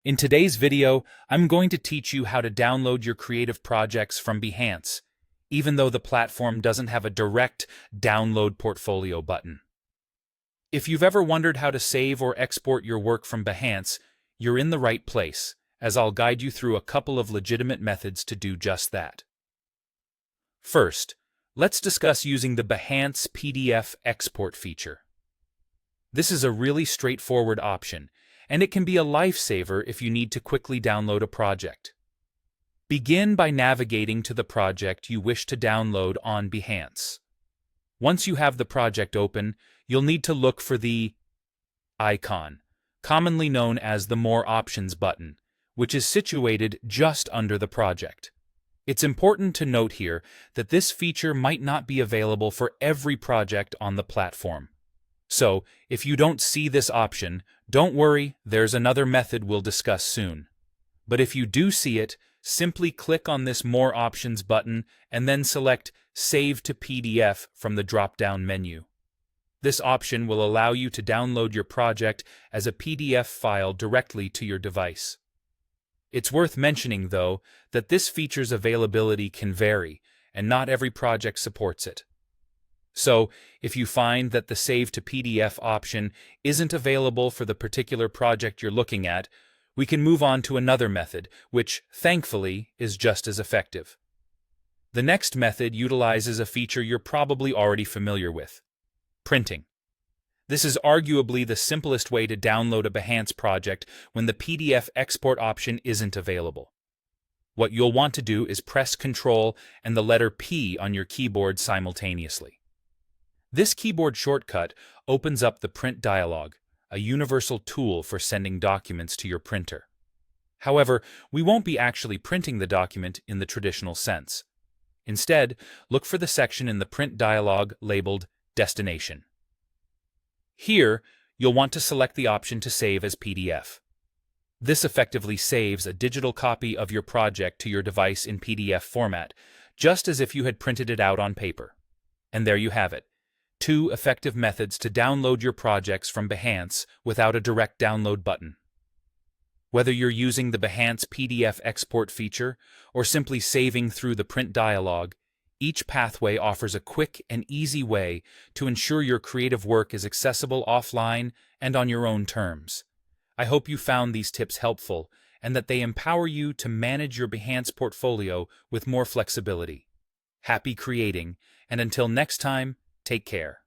In today's video, I'm going to teach you how to download your creative projects from Behance, even though the platform doesn't have a direct download portfolio button. If you've ever wondered how to save or export your work from Behance, you're in the right place, as I'll guide you through a couple of legitimate methods to do just that. First, let's discuss using the Behance PDF export feature. This is a really straightforward option, and it can be a lifesaver if you need to quickly download a project. Begin by navigating to the project you wish to download on Behance. Once you have the project open, you'll need to look for the icon, commonly known as the More Options button, which is situated just under the project. It's important to note here that this feature might not be available for every project on the platform. So, if you don't see this option, don't worry, there's another method we'll discuss soon. But if you do see it, simply click on this More Options button and then select Save to PDF from the drop-down menu. This option will allow you to download your project as a PDF file directly to your device. It's worth mentioning, though, that this feature's availability can vary, and not every project supports it. So, if you find that the Save to PDF option isn't available for the particular project you're looking at, we can move on to another method, which, thankfully, is just as effective. The next method utilizes a feature you're probably already familiar with: printing. This is arguably the simplest way to download a Behance project when the PDF export option isn't available. What you'll want to do is press Ctrl and the letter P on your keyboard simultaneously. This keyboard shortcut opens up the print dialog, a universal tool for sending documents to your printer. However, we won't be actually printing the document in the traditional sense. Instead, look for the section in the print dialog labeled Destination. Here, you'll want to select the option to save as PDF. This effectively saves a digital copy of your project to your device in PDF format, just as if you had printed it out on paper. And there you have it. 2 effective methods to download your projects from Behance without a direct download button. Whether you're using the Behance PDF export feature or simply saving through the print dialog, each pathway offers a quick and easy way to ensure your creative work is accessible offline and on your own terms. I hope you found these tips helpful and that they empower you to manage your Behance portfolio with more flexibility. Happy creating, and until next time, take care.